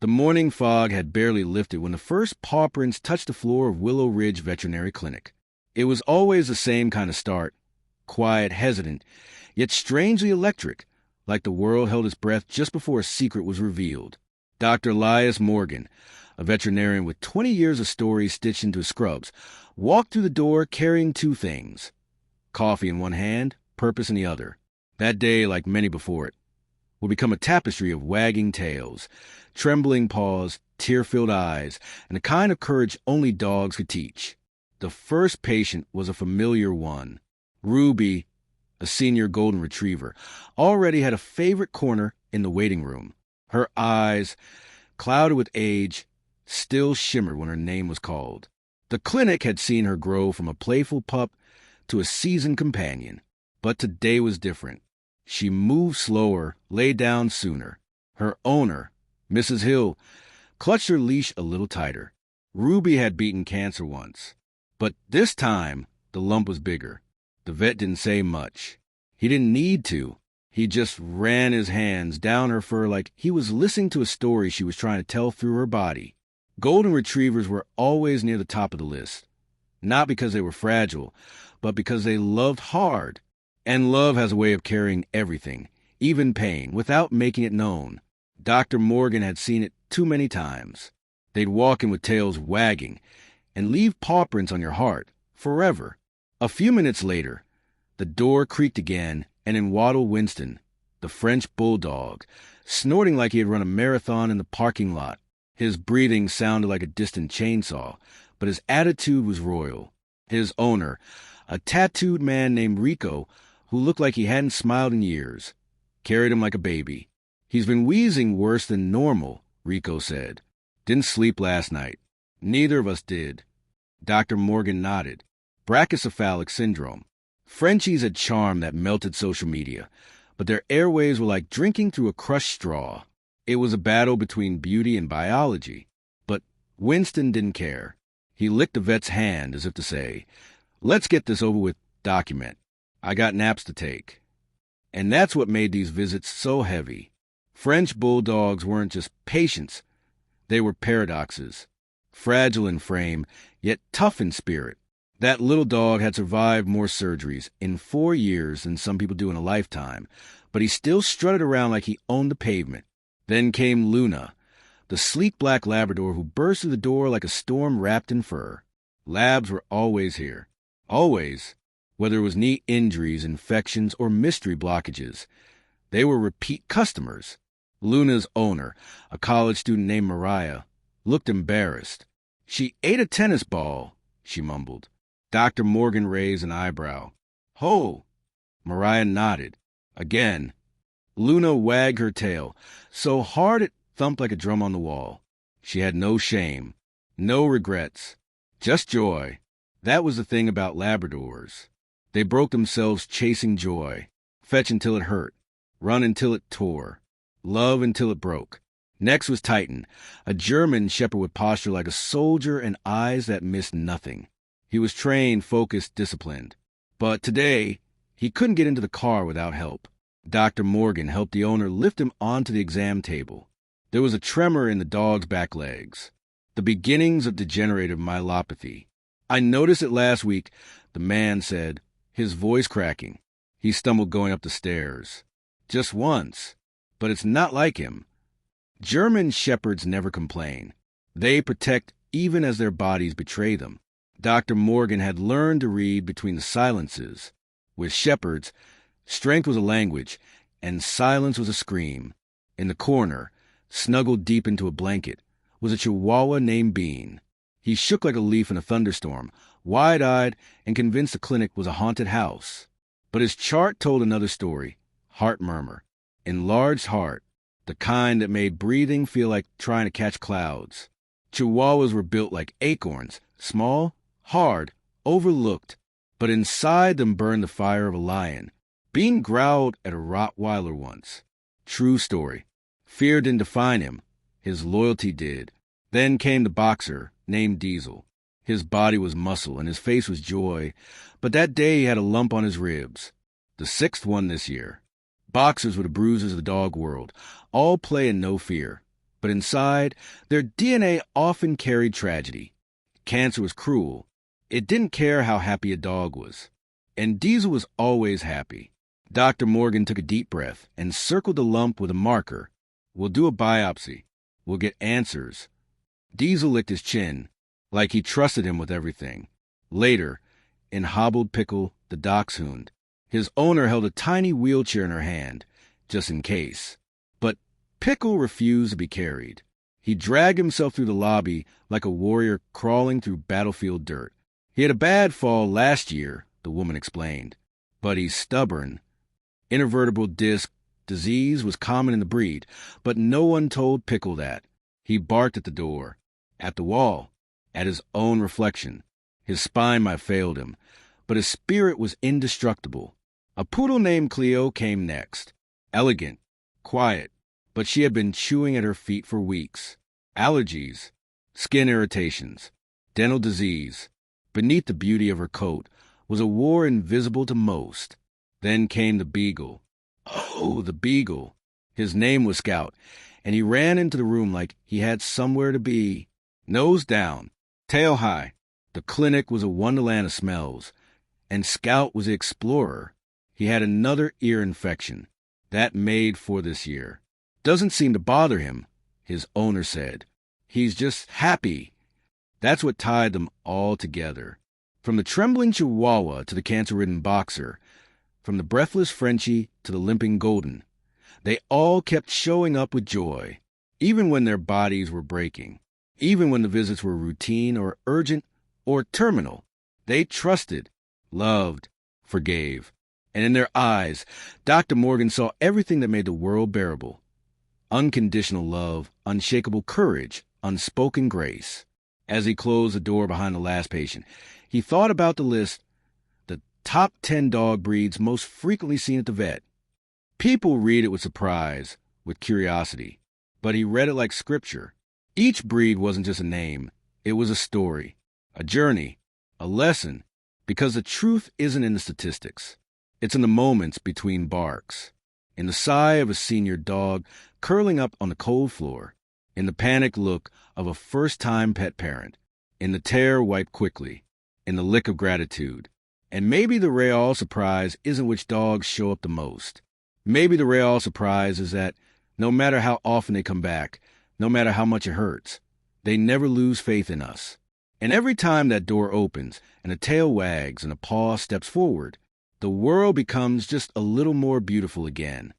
The morning fog had barely lifted when the first paw prints touched the floor of Willow Ridge Veterinary Clinic. It was always the same kind of start, quiet, hesitant, yet strangely electric, like the world held its breath just before a secret was revealed. Dr. Elias Morgan, a veterinarian with 20 years of stories stitched into his scrubs, walked through the door carrying two things: coffee in one hand, purpose in the other. That day, like many before it, would become a tapestry of wagging tails, trembling paws, tear-filled eyes, and the kind of courage only dogs could teach. The first patient was a familiar one. Ruby, a senior golden retriever, already had a favorite corner in the waiting room. Her eyes, clouded with age, still shimmered when her name was called. The clinic had seen her grow from a playful pup to a seasoned companion. But today was different. She moved slower, lay down sooner. Her owner, Mrs. Hill, clutched her leash a little tighter. Ruby had beaten cancer once, but this time the lump was bigger. The vet didn't say much. He didn't need to. He just ran his hands down her fur like he was listening to a story she was trying to tell through her body. Golden retrievers were always near the top of the list, not because they were fragile, but because they loved hard. And love has a way of carrying everything, even pain, without making it known. Dr. Morgan had seen it too many times. They'd walk in with tails wagging and leave paw prints on your heart, forever. A few minutes later, the door creaked again, and in waddled Winston, the French bulldog, snorting like he had run a marathon in the parking lot. His breathing sounded like a distant chainsaw, but his attitude was royal. His owner, a tattooed man named Rico, who looked like he hadn't smiled in years, carried him like a baby. "He's been wheezing worse than normal," Rico said. "Didn't sleep last night." "Neither of us did." Dr. Morgan nodded. Brachycephalic syndrome. Frenchies had charm that melted social media, but their airwaves were like drinking through a crushed straw. It was a battle between beauty and biology. But Winston didn't care. He licked the vet's hand as if to say, "Let's get this over with, document. I got naps to take." And that's what made these visits so heavy. French bulldogs weren't just patients. They were paradoxes. Fragile in frame, yet tough in spirit. That little dog had survived more surgeries in 4 years than some people do in a lifetime, but he still strutted around like he owned the pavement. Then came Luna, the sleek black Labrador who burst through the door like a storm wrapped in fur. Labs were always here. Always. Whether it was knee injuries, infections, or mystery blockages. They were repeat customers. Luna's owner, a college student named Mariah, looked embarrassed. "She ate a tennis ball," she mumbled. Dr. Morgan raised an eyebrow. "Ho!" Mariah nodded. Again. Luna wagged her tail, so hard it thumped like a drum on the wall. She had no shame, no regrets, just joy. That was the thing about Labradors. They broke themselves chasing joy, fetch until it hurt, run until it tore, love until it broke. Next was Titan, a German shepherd with posture like a soldier and eyes that missed nothing. He was trained, focused, disciplined. But today, he couldn't get into the car without help. Dr. Morgan helped the owner lift him onto the exam table. There was a tremor in the dog's back legs, the beginnings of degenerative myelopathy. "I noticed it last week," the man said, his voice cracking. He stumbled going up the stairs. "Just once. But it's not like him." German shepherds never complain. They protect even as their bodies betray them. Dr. Morgan had learned to read between the silences. With shepherds, strength was a language, and silence was a scream. In the corner, snuggled deep into a blanket, was a Chihuahua named Bean. He shook like a leaf in a thunderstorm, wide-eyed and convinced the clinic was a haunted house. But his chart told another story, heart murmur. Enlarged heart, the kind that made breathing feel like trying to catch clouds. Chihuahuas were built like acorns, small, hard, overlooked, but inside them burned the fire of a lion. Bean growled at a Rottweiler once. True story. Fear didn't define him. His loyalty did. Then came the boxer, named Diesel. His body was muscle and his face was joy, but that day he had a lump on his ribs. The 6th one this year. Boxers were the bruisers of the dog world, all play and no fear. But inside, their DNA often carried tragedy. Cancer was cruel. It didn't care how happy a dog was. And Diesel was always happy. Dr. Morgan took a deep breath and circled the lump with a marker. We'll do a biopsy. We'll get answers. Diesel licked his chin, like he trusted him with everything. Later, in hobbled Pickle, the dachshund, his owner held a tiny wheelchair in her hand, just in case. But Pickle refused to be carried. He dragged himself through the lobby like a warrior crawling through battlefield dirt. He had a bad fall last year, the woman explained. But he's stubborn. Intervertebral disc disease was common in the breed, but no one told Pickle that. He barked at the door, at the wall, at his own reflection. His spine might have failed him, but his spirit was indestructible. A poodle named Cleo came next. Elegant, quiet, but she had been chewing at her feet for weeks. Allergies, skin irritations, dental disease. Beneath the beauty of her coat was a war invisible to most. Then came the Beagle. Oh, the Beagle. His name was Scout, and he ran into the room like he had somewhere to be. Nose down, tail high. The clinic was a wonderland of smells, and Scout was the explorer. He had another ear infection. That made for this year. Doesn't seem to bother him, his owner said. He's just happy. That's what tied them all together. From the trembling Chihuahua to the cancer-ridden boxer, from the breathless Frenchie to the limping Golden, they all kept showing up with joy, even when their bodies were breaking, even when the visits were routine or urgent or terminal. They trusted, loved, forgave. And in their eyes, Dr. Morgan saw everything that made the world bearable. Unconditional love, unshakable courage, unspoken grace. As he closed the door behind the last patient, he thought about the list, the top 10 dog breeds most frequently seen at the vet. People read it with surprise, with curiosity, but he read it like scripture. Each breed wasn't just a name, it was a story, a journey, a lesson, because the truth isn't in the statistics. It's in the moments between barks, in the sigh of a senior dog curling up on the cold floor, in the panicked look of a first-time pet parent, in the tear wiped quickly, in the lick of gratitude. And maybe the real surprise isn't which dogs show up the most. Maybe the real surprise is that no matter how often they come back, no matter how much it hurts, they never lose faith in us. And every time that door opens and a tail wags and a paw steps forward, the world becomes just a little more beautiful again.